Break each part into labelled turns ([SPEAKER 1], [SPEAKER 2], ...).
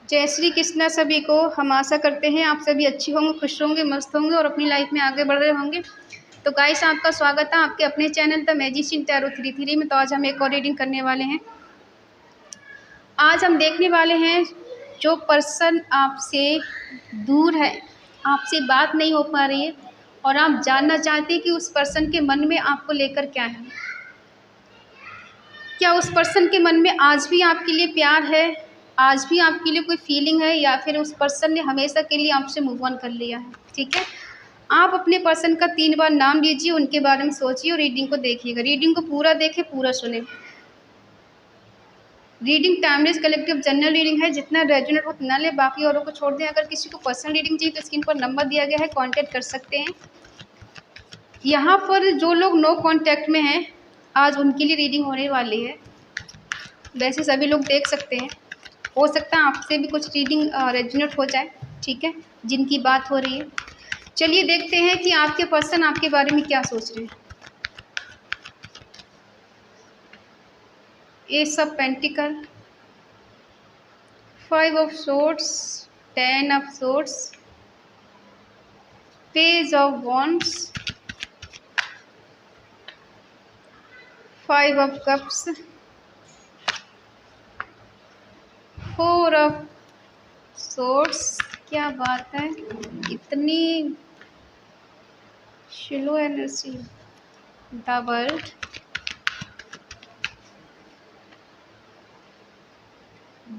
[SPEAKER 1] जय श्री कृष्णा सभी को। हम आशा करते हैं आप सभी अच्छे होंगे, खुश होंगे, मस्त होंगे और अपनी लाइफ में आगे बढ़ रहे होंगे। तो गाइस, आपका स्वागत है आपके अपने चैनल द मैजिशियन टैरो 33 में। तो आज हम एक और रीडिंग करने वाले हैं। आज हम देखने वाले हैं जो पर्सन आपसे दूर है, आपसे बात नहीं हो पा रही है और आप जानना चाहते हैं कि उस पर्सन के मन में आपको लेकर क्या है। क्या उस पर्सन के मन में आज भी आपके लिए प्यार है, आज भी आपके लिए कोई फीलिंग है, या फिर उस पर्सन ने हमेशा के लिए आपसे मूव ऑन कर लिया है। ठीक है, आप अपने पर्सन का 3 बार नाम लीजिए, उनके बारे में सोचिए और रीडिंग को देखिएगा। रीडिंग को पूरा देखें, पूरा सुने। Reading timeless collective general reading है, जितना रेजोनेट हो उतना ले, बाकी औरों को छोड़ दें। अगर किसी को पर्सनल रीडिंग चाहिए तो स्क्रीन पर नंबर दिया गया है, कॉन्टैक्ट कर सकते हैं। यहाँ पर जो लोग नो कॉन्टैक्ट में हैं, आज उनके लिए रीडिंग होने वाली है। वैसे सभी लोग देख सकते हैं, हो सकता है आपसे भी कुछ रीडिंग रेजोनेट हो जाए। ठीक है, जिनकी बात हो रही है। चलिए देखते हैं कि आपके पर्सन आपके बारे में क्या सोच रहे हैं। S of pentacle, 5 of swords, 10 of swords, page of wands, 5 of cups, 4 of swords. क्या बात है, इतनी slow energy. The world,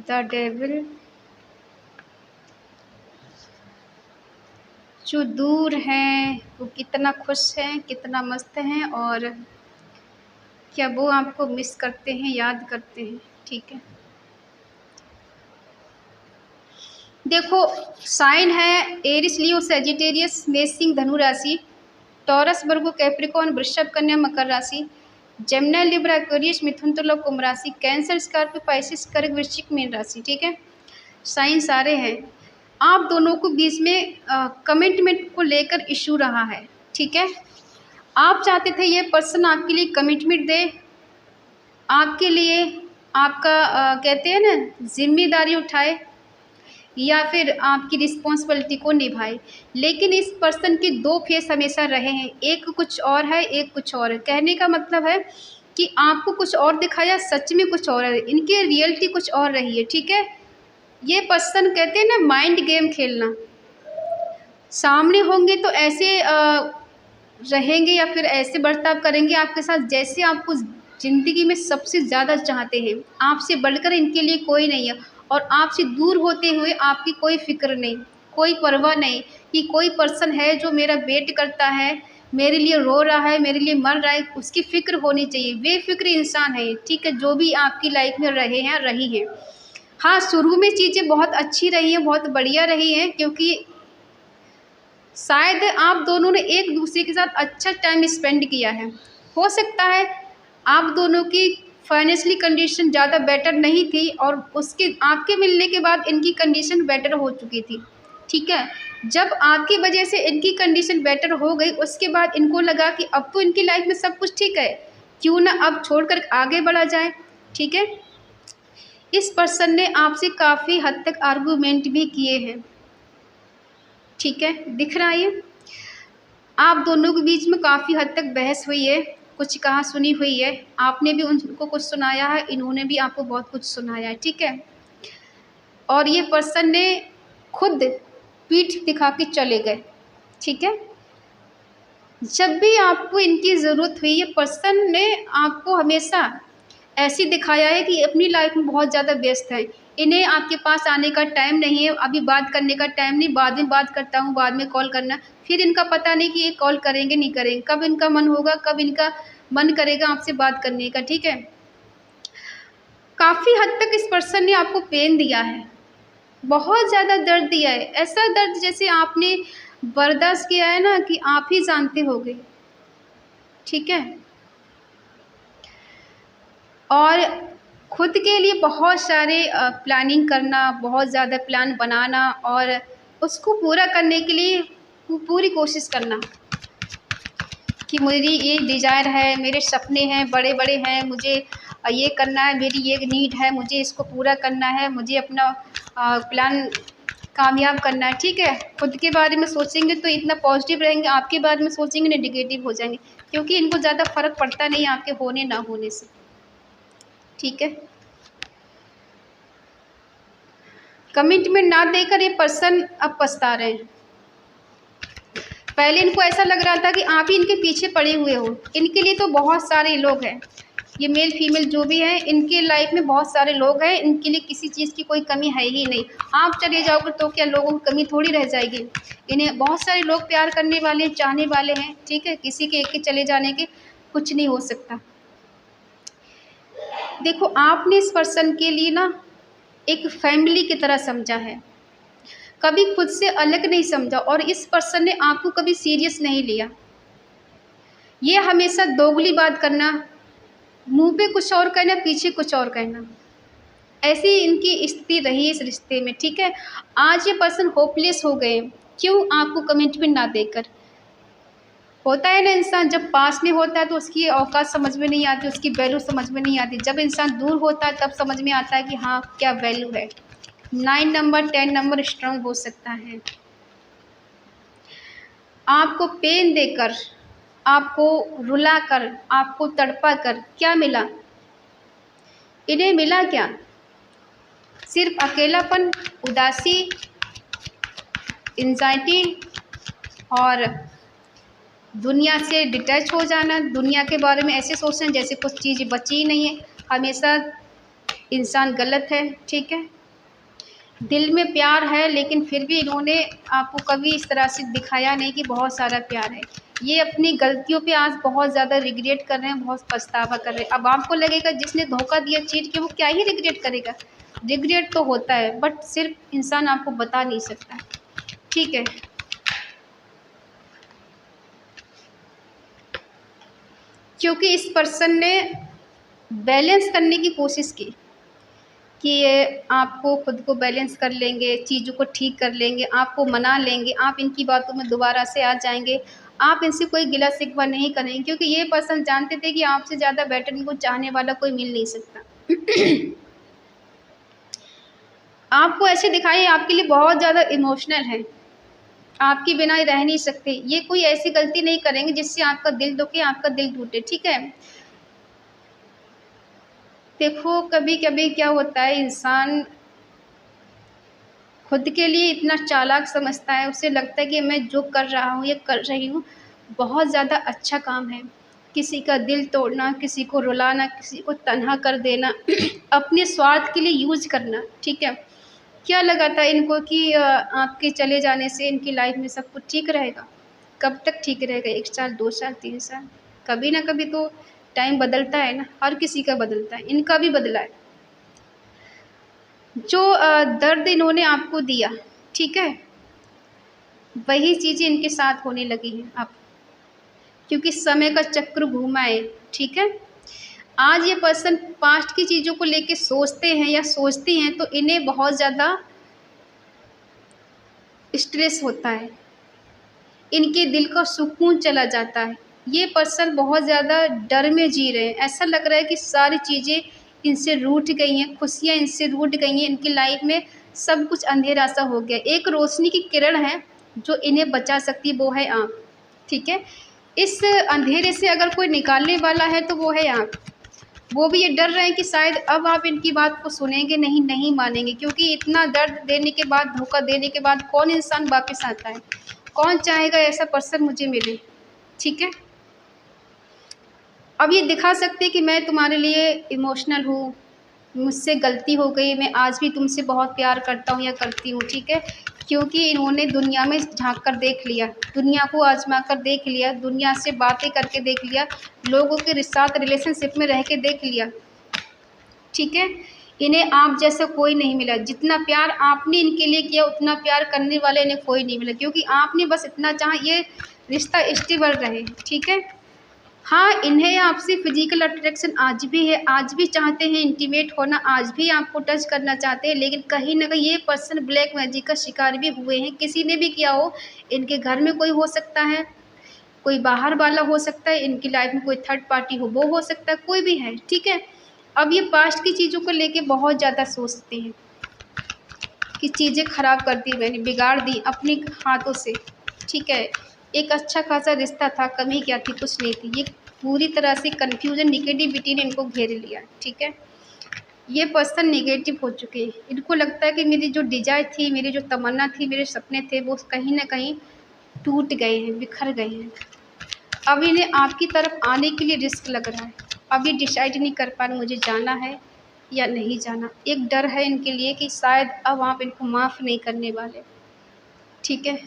[SPEAKER 1] the devil. जो दूर हैं वो कितना खुश हैं, कितना मस्त हैं, और क्या वो आपको मिस करते हैं, याद करते हैं। ठीक है, देखो साइन है एरिस, लियो, सैजिटेरियस, मेष, सिंह, धनु राशि, टॉरस, वर्गो, कैप्रिकॉर्न, वृषभ, कन्या, मकर राशि, जेमिनी, लिब्रा, एक्वेरियस, मिथुन, तुला, कुंभ राशि, कैंसर, स्कॉर्पियो, पाइसिस, कर्क, वृश्चिक, मीन राशि। ठीक है, साइन सारे हैं। आप दोनों को बीच में कमिटमेंट को लेकर इशू रहा है। ठीक है, आप चाहते थे ये पर्सन आपके लिए कमिटमेंट दे, आपके लिए आपका कहते हैं ना जिम्मेदारी उठाए, या फिर आपकी रिस्पॉन्सिबिलिटी को निभाए। लेकिन इस पर्सन के 2 फेस हमेशा रहे हैं, एक कुछ और है, एक कुछ और है। कहने का मतलब है कि आपको कुछ और दिखाया, सच में कुछ और है, इनकी रियलिटी कुछ और रही है। ठीक है, ये पर्सन कहते हैं ना माइंड गेम खेलना। सामने होंगे तो ऐसे रहेंगे या फिर ऐसे बर्ताव करेंगे आपके साथ जैसे आपको ज़िंदगी में सबसे ज़्यादा चाहते हैं। आपसे बढ़कर इनके लिए कोई नहीं है, और आपसे दूर होते हुए आपकी कोई फ़िक्र नहीं, कोई परवाह नहीं कि कोई पर्सन है जो मेरा वेट करता है, मेरे लिए रो रहा है, मेरे लिए मर रहा है, उसकी फ़िक्र होनी चाहिए। बेफ़िक्र इंसान है। ठीक है, जो भी आपकी लाइफ में रहे हैं, रही हैं। हाँ, शुरू में चीज़ें बहुत अच्छी रही हैं, बहुत बढ़िया रही हैं, क्योंकि शायद आप दोनों ने एक दूसरे के साथ अच्छा टाइम स्पेंड किया है। हो सकता है आप दोनों की फाइनेंशियली कंडीशन ज़्यादा बेटर नहीं थी, और उसके आपके मिलने के बाद इनकी कंडीशन बेटर हो चुकी थी। ठीक है, जब आपकी वजह से इनकी कंडीशन बेटर हो गई, उसके बाद इनको लगा कि अब तो इनकी लाइफ में सब कुछ ठीक है, क्यों ना अब छोड़कर आगे बढ़ा जाए। ठीक है, इस पर्सन ने आपसे काफ़ी हद तक आर्गूमेंट भी किए हैं। ठीक है, दिख रहा है ये। आप दोनों के बीच में काफ़ी हद तक बहस हुई है, कुछ कहा सुनी हुई है। आपने भी उनको कुछ सुनाया है, इन्होंने भी आपको बहुत कुछ सुनाया है। ठीक है, और ये पर्सन ने खुद पीठ दिखा के चले गए। ठीक है, जब भी आपको इनकी ज़रूरत हुई, ये पर्सन ने आपको हमेशा ऐसे दिखाया है कि अपनी लाइफ में बहुत ज़्यादा व्यस्त है, इन्हें आपके पास आने का टाइम नहीं है, अभी बात करने का टाइम नहीं, बाद में बात करता हूँ, बाद में कॉल करना। फिर इनका पता नहीं कि ये कॉल करेंगे नहीं करेंगे, कब इनका मन होगा, कब इनका मन करेगा आपसे बात करने का। ठीक है, काफ़ी हद तक इस पर्सन ने आपको पेन दिया है, बहुत ज़्यादा दर्द दिया है। ऐसा दर्द जैसे आपने बर्दाश्त किया है ना कि आप ही जानते होंगे। ठीक है, और खुद के लिए बहुत सारे प्लानिंग करना, बहुत ज़्यादा प्लान बनाना, और उसको पूरा करने के लिए पूरी कोशिश करना कि मेरी ये डिज़ायर है, मेरे सपने हैं, बड़े बड़े हैं, मुझे ये करना है, मेरी ये नीड है, मुझे इसको पूरा करना है, मुझे अपना प्लान कामयाब करना है, ठीक है। खुद के बारे में सोचेंगे तो इतना पॉजिटिव रहेंगे, आपके बारे में सोचेंगे ना नेगेटिव हो जाएंगे, क्योंकि इनको ज़्यादा फर्क पड़ता नहीं है आपके होने ना होने से, ठीक है। कमिटमेंट ना देकर ये पर्सन अब पछता रहे हैं। पहले इनको ऐसा लग रहा था कि आप ही इनके पीछे पड़े हुए हो। इनके लिए तो बहुत सारे लोग हैं, ये मेल फीमेल जो भी हैं, इनके लाइफ में बहुत सारे लोग हैं, इनके लिए किसी चीज़ की कोई कमी है ही नहीं। आप चले जाओगे तो क्या लोगों की कमी थोड़ी रह जाएगी। इन्हें बहुत सारे लोग प्यार करने वाले, चाहने वाले हैं, ठीक है। किसी के एक के चले जाने के कुछ नहीं हो सकता। देखो, आपने इस पर्सन के लिए ना एक फैमिली की तरह समझा है, कभी खुद से अलग नहीं समझा, और इस पर्सन ने आपको कभी सीरियस नहीं लिया। ये हमेशा दोगली बात करना, मुंह पे कुछ और कहना, पीछे कुछ और कहना, ऐसी इनकी स्थिति रही इस रिश्ते में, ठीक है। आज ये पर्सन होपलेस हो गए, क्यों? आपको कमिटमेंट ना देकर। होता है ना, इंसान जब पास में होता है तो उसकी औकात समझ में नहीं आती, उसकी वैल्यू समझ में नहीं आती। जब इंसान दूर होता है तब समझ में आता है कि हाँ, क्या वैल्यू है। 9 नंबर 10 नंबर स्ट्रांग हो सकता है। आपको पेन देकर, आपको रुलाकर, आपको तड़पा कर क्या मिला? इन्हें मिला क्या? सिर्फ अकेलापन, उदासी, एंजाइटी और दुनिया से डिटैच हो जाना, दुनिया के बारे में ऐसे सोचना जैसे कुछ चीज़ बची ही नहीं है। हमेशा इंसान गलत है, ठीक है। दिल में प्यार है, लेकिन फिर भी इन्होंने आपको कभी इस तरह से दिखाया नहीं कि बहुत सारा प्यार है। ये अपनी गलतियों पे आज बहुत ज़्यादा रिग्रेट कर रहे हैं, बहुत पछतावा कर रहे हैं। अब आपको लगेगा जिसने धोखा दिया, चीट किया, वो क्या ही रिग्रेट करेगा। रिग्रेट तो होता है, बट सिर्फ इंसान आपको बता नहीं सकता, ठीक है। क्योंकि इस पर्सन ने बैलेंस करने की कोशिश की कि ये आपको खुद को बैलेंस कर लेंगे, चीज़ों को ठीक कर लेंगे, आपको मना लेंगे, आप इनकी बातों में दोबारा से आ जाएंगे, आप इनसे कोई गिला शिकवा नहीं करेंगे, क्योंकि ये पर्सन जानते थे कि आपसे ज़्यादा बेटर इनको चाहने वाला कोई मिल नहीं सकता। आपको ऐसे दिखाई आपके लिए बहुत ज़्यादा इमोशनल है, आपके बिना रह नहीं सकते। ये कोई ऐसी गलती नहीं करेंगे जिससे आपका दिल दुखे, आपका दिल टूटे, ठीक है। देखो, कभी कभी क्या होता है, इंसान खुद के लिए इतना चालाक समझता है, उसे लगता है कि मैं जो कर रहा हूँ, ये कर रही हूँ, बहुत ज़्यादा अच्छा काम है। किसी का दिल तोड़ना, किसी को रुलाना, किसी को तन्हा कर देना, अपने स्वार्थ के लिए यूज करना, ठीक है। क्या लगा था इनको कि आपके चले जाने से इनकी लाइफ में सब कुछ ठीक रहेगा? कब तक ठीक रहेगा? 1 साल, 2 साल, 3 साल? कभी ना कभी तो टाइम बदलता है ना, हर किसी का बदलता है, इनका भी बदला है। जो दर्द इन्होंने आपको दिया, ठीक है, वही चीज़ें इनके साथ होने लगी हैं अब, क्योंकि समय का चक्र घूमा है, ठीक है। आज ये पर्सन पास्ट की चीज़ों को लेके सोचते हैं या सोचती हैं तो इन्हें बहुत ज़्यादा स्ट्रेस होता है, इनके दिल का सुकून चला जाता है। ये पर्सन बहुत ज़्यादा डर में जी रहे हैं, ऐसा लग रहा है कि सारी चीज़ें इनसे रूठ गई हैं, खुशियाँ इनसे रूठ गई हैं, इनकी लाइफ में सब कुछ अंधेरा सा हो गया। एक रोशनी की किरण है जो इन्हें बचा सकती है, वो है आप, ठीक है। इस अंधेरे से अगर कोई निकालने वाला है तो वो है आप। वो भी ये डर रहे हैं कि शायद अब आप इनकी बात को सुनेंगे नहीं मानेंगे, क्योंकि इतना दर्द देने के बाद, धोखा देने के बाद कौन इंसान वापस आता है? कौन चाहेगा ऐसा पर्सन मुझे मिले, ठीक है। अब ये दिखा सकते हैं कि मैं तुम्हारे लिए इमोशनल हूँ, मुझसे गलती हो गई, मैं आज भी तुमसे बहुत प्यार करता हूँ या करती हूँ, ठीक है। क्योंकि इन्होंने दुनिया में झांक कर देख लिया, दुनिया को आजमा कर देख लिया, दुनिया से बातें करके देख लिया, लोगों के साथ रिलेशनशिप में रह के देख लिया, ठीक है। इन्हें आप जैसा कोई नहीं मिला। जितना प्यार आपने इनके लिए किया उतना प्यार करने वाले इन्हें कोई नहीं मिला, क्योंकि आपने बस इतना चाहा ये रिश्ता स्टेबल रहे, ठीक है। हाँ, इन्हें आपसे फिजिकल अट्रैक्शन आज भी है, आज भी चाहते हैं इंटीमेट होना, आज भी आपको टच करना चाहते हैं, लेकिन कहीं ना कहीं ये पर्सन ब्लैक मैजिक का शिकार भी हुए हैं। किसी ने भी किया हो, इनके घर में कोई हो सकता है, कोई बाहर वाला हो सकता है, इनकी लाइफ में कोई थर्ड पार्टी हो वो हो सकता है, कोई भी है, ठीक है। अब ये पास्ट की चीज़ों को लेके बहुत ज़्यादा सोचते हैं, कि चीज़ें ख़राब कर दी, मैंने बिगाड़ दी अपने हाथों से, ठीक है। एक अच्छा खासा रिश्ता था, कमी क्या थी, कुछ नहीं थी। ये पूरी तरह से कन्फ्यूज़न, नेगेटिविटी ने इनको घेर लिया, ठीक है। ये पर्सन नेगेटिव हो चुके हैं। इनको लगता है कि मेरी जो डिज़ायर थी, मेरी जो तमन्ना थी, मेरे सपने थे, वो कहीं न कहीं टूट गए हैं, बिखर गए हैं। अब इन्हें आपकी तरफ आने के लिए रिस्क लग रहा है। अब ये डिसाइड नहीं कर पा रहे मुझे जाना है या नहीं जाना। एक डर है इनके लिए कि शायद अब आप इनको माफ़ नहीं करने वाले, ठीक है।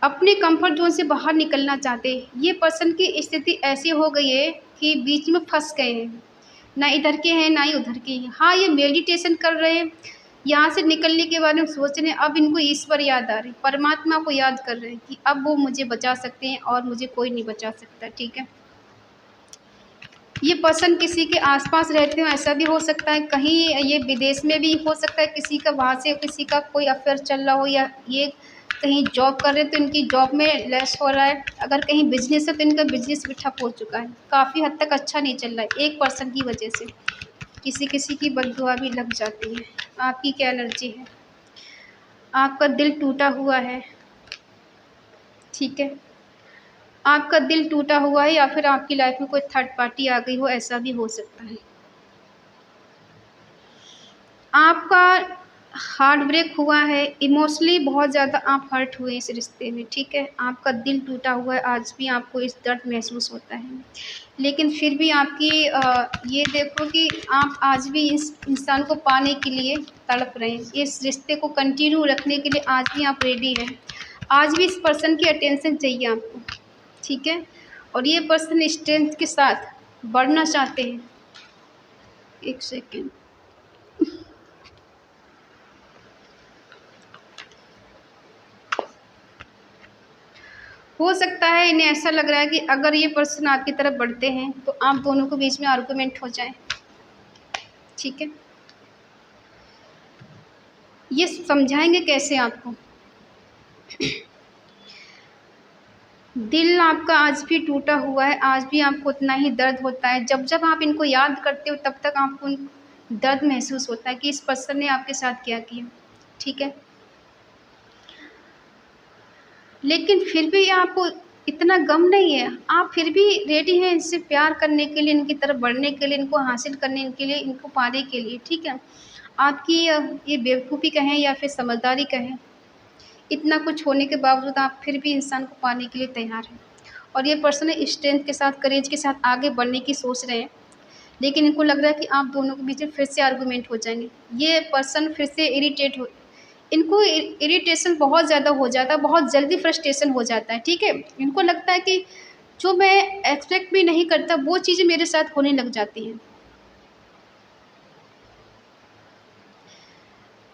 [SPEAKER 1] अपने कंफर्ट ज़ोन से बाहर निकलना चाहते हैं। ये पर्सन की स्थिति ऐसी हो गई है कि बीच में फँस गए हैं, ना इधर के हैं ना ही उधर के हैं। हाँ, ये मेडिटेशन कर रहे हैं, यहाँ से निकलने के बारे में सोच रहे हैं। अब इनको ईश्वर याद आ रही, परमात्मा को याद कर रहे हैं कि अब वो मुझे बचा सकते हैं और मुझे कोई नहीं बचा सकता, ठीक है। ये पर्सन किसी के आसपास रहते हो, ऐसा भी हो सकता है। कहीं ये विदेश में भी हो सकता है, किसी का वहाँ से किसी का कोई अफेयर चल रहा हो, या ये कहीं जॉब कर रहे हैं तो इनकी जॉब में लेस हो रहा है। अगर कहीं बिजनेस है तो इनका बिजनेस भी ठप हो चुका है, काफ़ी हद तक अच्छा नहीं चल रहा है। एक पर्सन की वजह से किसी किसी की बददुआ भी लग जाती है। आपकी क्या एनर्जी है? आपका दिल टूटा हुआ है, ठीक है। आपका दिल टूटा हुआ है, या फिर आपकी लाइफ में कोई थर्ड पार्टी आ गई हो, ऐसा भी हो सकता है। आपका हार्ट ब्रेक हुआ है, इमोशनली बहुत ज़्यादा आप हर्ट हुए इस रिश्ते में, ठीक है। आपका दिल टूटा हुआ है, आज भी आपको इस दर्द महसूस होता है। लेकिन फिर भी आपकी ये देखो कि आप आज भी इस इंसान को पाने के लिए तड़प रहे हैं। इस रिश्ते को कंटिन्यू रखने के लिए आज भी आप रेडी हैं। आज भी इस पर्सन की अटेंशन चाहिए आपको, ठीक है। और ये पर्सन स्ट्रेंथ के साथ बढ़ना चाहते हैं। एक सेकेंड, हो सकता है इन्हें ऐसा लग रहा है कि अगर ये पर्सन आपकी तरफ बढ़ते हैं तो आप दोनों के बीच में आर्गुमेंट हो जाए, ठीक है। ये समझाएंगे कैसे आपको? दिल आपका आज भी टूटा हुआ है, आज भी आपको उतना ही दर्द होता है। जब जब आप इनको याद करते हो तब तक आपको दर्द महसूस होता है कि इस पर्सन ने आपके साथ क्या किया, ठीक है। लेकिन फिर भी आपको इतना गम नहीं है, आप फिर भी रेडी हैं इनसे प्यार करने के लिए, इनकी तरफ बढ़ने के लिए, इनको हासिल करने के लिए, इनको पाने के लिए, ठीक है। आपकी ये बेवकूफ़ी कहें या फिर समझदारी कहें, इतना कुछ होने के बावजूद आप फिर भी इंसान को पाने के लिए तैयार हैं। और ये पर्सन स्ट्रेंथ के साथ, करेज के साथ आगे बढ़ने की सोच रहे हैं। लेकिन इनको लग रहा है कि आप दोनों के बीच में फिर से आर्गूमेंट हो जाएंगे। ये पर्सन फिर से इरिटेट हो, इनको इरिटेशन बहुत ज़्यादा हो जाता है, बहुत जल्दी फ्रस्ट्रेशन हो जाता है, ठीक है। इनको लगता है कि जो मैं एक्सपेक्ट भी नहीं करता वो चीज़ें मेरे साथ होने लग जाती हैं।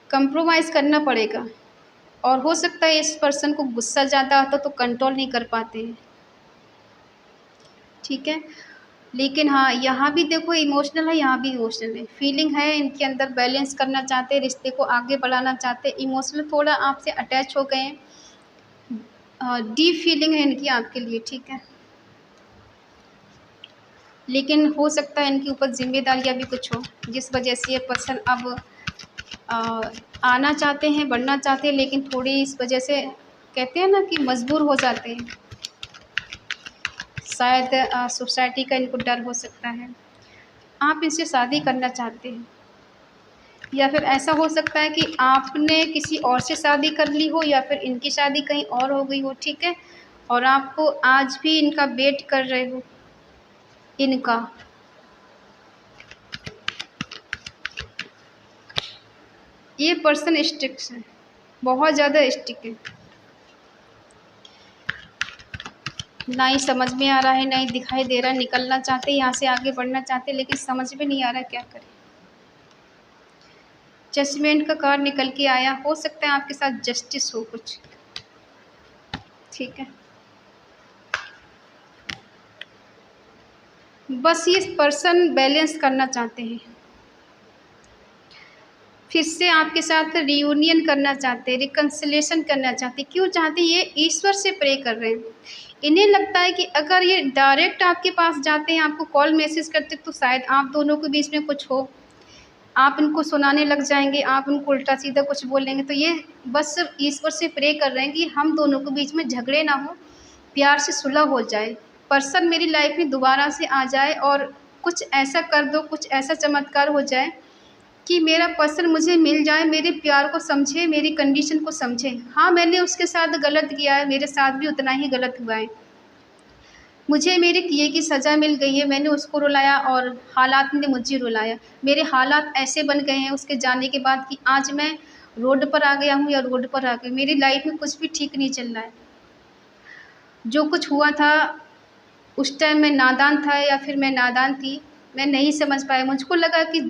[SPEAKER 1] कंप्रोमाइज़ करना पड़ेगा। और हो सकता है इस पर्सन को गुस्सा ज़्यादा आता तो कंट्रोल नहीं कर पाते हैं, ठीक है। लेकिन हाँ, यहाँ भी देखो इमोशनल है, यहाँ भी इमोशनल है, फीलिंग है इनके अंदर, बैलेंस करना चाहते हैं, रिश्ते को आगे बढ़ाना चाहते हैं। इमोशनल थोड़ा आपसे अटैच हो गए हैं, डीप फीलिंग है इनकी आपके लिए, ठीक है। लेकिन हो सकता है इनके ऊपर जिम्मेदारियाँ भी कुछ हो, जिस वजह से ये पर्सन अब आना चाहते हैं, बढ़ना चाहते हैं, लेकिन थोड़ी इस वजह से कहते हैं ना कि मजबूर हो जाते हैं। शायद सोसाइटी का इनको डर हो सकता है। आप इनसे शादी करना चाहते हैं, या फिर ऐसा हो सकता है कि आपने किसी और से शादी कर ली हो, या फिर इनकी शादी कहीं और हो गई हो, ठीक है। और आपको आज भी इनका वेट कर रहे हो, इनका। ये पर्सन स्ट्रिक्ट है, बहुत ज़्यादा स्ट्रिक्ट है। ना ही समझ में आ रहा है, ना ही दिखाई दे रहा है। निकलना चाहते, यहाँ से आगे बढ़ना चाहते, लेकिन समझ में नहीं आ रहा क्या करें। जजमेंट का कार्ड निकल के आया, हो सकता है आपके साथ जस्टिस हो कुछ, ठीक है। बस ये पर्सन बैलेंस करना चाहते हैं, फिर से आपके साथ रियूनियन करना चाहते हैं, रिकन्सिलेशन करना चाहते हैं। क्यों चाहते हैं? ये ईश्वर से प्रे कर रहे हैं। इन्हें लगता है कि अगर ये डायरेक्ट आपके पास जाते हैं, आपको कॉल मैसेज करते, तो शायद आप दोनों के बीच में कुछ हो, आप इनको सुनाने लग जाएंगे, आप उनको उल्टा सीधा कुछ बोलेंगे। तो ये बस सिर्फ ईश्वर से प्रे कर रहे हैं कि हम दोनों के बीच में झगड़े ना हो, प्यार से सुलह हो जाए, पर्सन मेरी लाइफ में दोबारा से आ जाए और कुछ ऐसा कर दो, कुछ ऐसा चमत्कार हो जाए कि मेरा पर्सन मुझे मिल जाए, मेरे प्यार को समझे, मेरी कंडीशन को समझे। हाँ, मैंने उसके साथ गलत किया है, मेरे साथ भी उतना ही गलत हुआ है, मुझे मेरे किए की सज़ा मिल गई है, मैंने उसको रुलाया और हालात ने मुझे रुलाया। मेरे हालात ऐसे बन गए हैं उसके जाने के बाद कि आज मैं रोड पर आ गया हूँ या रोड पर आ गई, मेरी लाइफ में कुछ भी ठीक नहीं चल रहा है। जो कुछ हुआ था उस टाइम मैं नादान था या फिर मैं नादान थी, मैं नहीं समझ पाया। मुझको लगा कि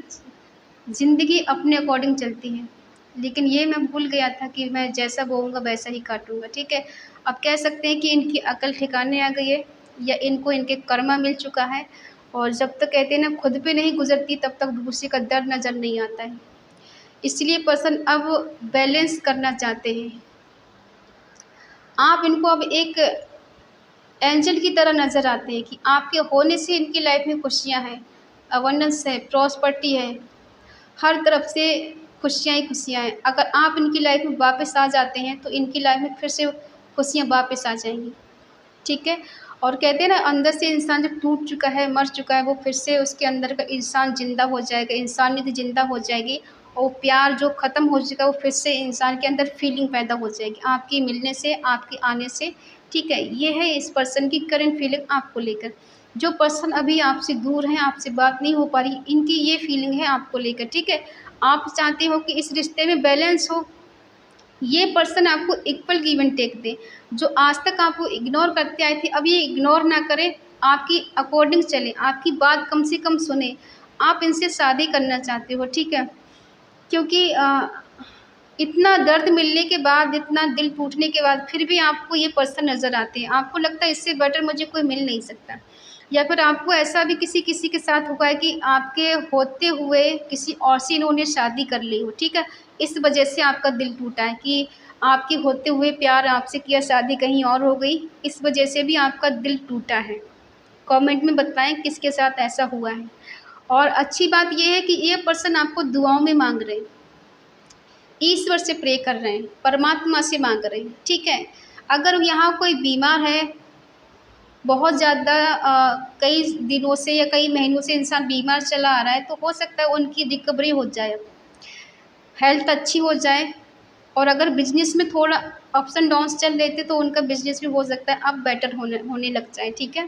[SPEAKER 1] ज़िंदगी अपने अकॉर्डिंग चलती है, लेकिन ये मैं भूल गया था कि मैं जैसा बोऊँगा वैसा ही काटूँगा, ठीक है। अब कह सकते हैं कि इनकी अकल ठिकाने आ गई है या इनको इनके कर्मा मिल चुका है। और जब तक कहते हैं ना खुद पे नहीं गुजरती तब तक दूसरे का दर्द नज़र नहीं आता है। इसलिए पर्सन अब बैलेंस करना चाहते हैं। आप इनको अब एक एंजल की तरह नज़र आते हैं कि आपके होने से इनकी लाइफ में खुशियाँ हैं, अबंडेंस है, प्रॉस्पर्टी है, हर तरफ से खुशियाँ ही खुशियाँ हैं। अगर आप इनकी लाइफ में वापस आ जाते हैं तो इनकी लाइफ में फिर से खुशियाँ वापस आ जाएंगी, ठीक है। और कहते हैं ना अंदर से इंसान जब टूट चुका है, मर चुका है, वो फिर से उसके अंदर का इंसान ज़िंदा हो जाएगा, इंसानियत ज़िंदा हो जाएगी और प्यार जो ख़त्म हो चुका है वो फिर से इंसान के अंदर फीलिंग पैदा हो जाएगी आपके मिलने से, आपके आने से, ठीक है। ये है इस पर्सन की करंट फीलिंग आपको लेकर। जो पर्सन अभी आपसे दूर हैं, आपसे बात नहीं हो पा रही, इनकी ये फीलिंग है आपको लेकर, ठीक है। आप चाहते हो कि इस रिश्ते में बैलेंस हो, ये पर्सन आपको इक्वल गिव एंड टेक दे। जो आज तक आपको इग्नोर करते आए थे अब ये इग्नोर ना करें, आपकी अकॉर्डिंग चले, आपकी बात कम से कम सुने। आप इनसे शादी करना चाहते हो, ठीक है, क्योंकि इतना दर्द मिलने के बाद, इतना दिल टूटने के बाद फिर भी आपको ये पर्सन नज़र आते हैं। आपको लगता है इससे बेटर मुझे कोई मिल नहीं सकता, या फिर आपको ऐसा भी किसी किसी के साथ हुआ है कि आपके होते हुए किसी और से इन्होंने शादी कर ली हो, ठीक है। इस वजह से आपका दिल टूटा है कि आपके होते हुए प्यार आपसे किया, शादी कहीं और हो गई, इस वजह से भी आपका दिल टूटा है। कमेंट में बताएं किसके साथ ऐसा हुआ है। और अच्छी बात यह है कि ये पर्सन आपको दुआओं में मांग रहे हैं, ईश्वर से प्रे कर रहे हैं, परमात्मा से मांग रहे हैं, ठीक है। अगर यहाँ कोई बीमार है बहुत ज़्यादा, कई दिनों से या कई महीनों से इंसान बीमार चला आ रहा है, तो हो सकता है उनकी रिकवरी हो जाए, हेल्थ अच्छी हो जाए। और अगर बिजनेस में थोड़ा अप्स एंड डाउन्स चल रहे थे तो उनका बिजनेस भी हो सकता है अब बेटर होने लग जाए, ठीक है।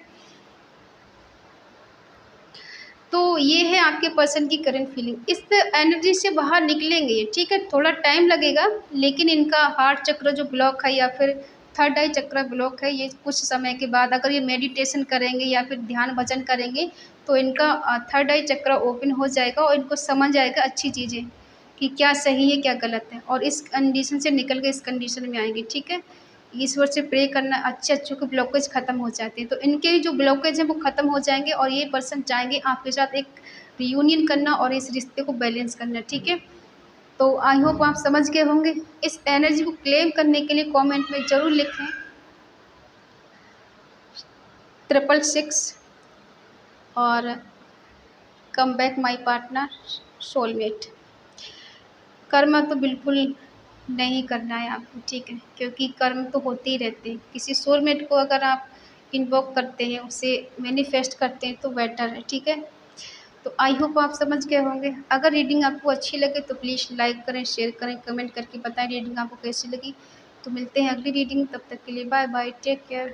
[SPEAKER 1] तो ये है आपके पर्सन की करंट फीलिंग। इस एनर्जी से बाहर निकलेंगे ये, ठीक है, थोड़ा टाइम लगेगा, लेकिन इनका हार्ट चक्र जो ब्लॉक है या फिर थर्ड आई चक्र ब्लॉक है, ये कुछ समय के बाद अगर ये मेडिटेशन करेंगे या फिर ध्यान भजन करेंगे तो इनका थर्ड आई चक्र ओपन हो जाएगा और इनको समझ आएगा अच्छी चीज़ें कि क्या सही है क्या गलत है, और इस कंडीशन से निकल के इस कंडीशन में आएंगे, ठीक है। ईश्वर से प्रे करना, अच्छे अच्छों के ब्लॉकेज ख़त्म हो जाते हैं, तो इनके जो ब्लॉकेज हैं वो ख़त्म हो जाएंगे और ये पर्सन चाहेंगे आपके साथ एक रियूनियन करना और इस रिश्ते को बैलेंस करना, ठीक है। तो आई होप आप समझ गए होंगे। इस एनर्जी को क्लेम करने के लिए कमेंट में ज़रूर लिखें 666 और come back my partner soulmate. कर्म तो बिल्कुल नहीं करना है आपको, ठीक है, क्योंकि कर्म तो होते ही रहते हैं। किसी सोलमेट को अगर आप इन्वोक करते हैं, उसे मैनिफेस्ट करते हैं तो बेटर है, ठीक है। तो आई होप आप समझ गए होंगे। अगर रीडिंग आपको अच्छी लगे तो प्लीज़ लाइक करें, शेयर करें, कमेंट करके बताएं रीडिंग आपको कैसी लगी। तो मिलते हैं अगली रीडिंग, तब तक के लिए बाय बाय, टेक केयर।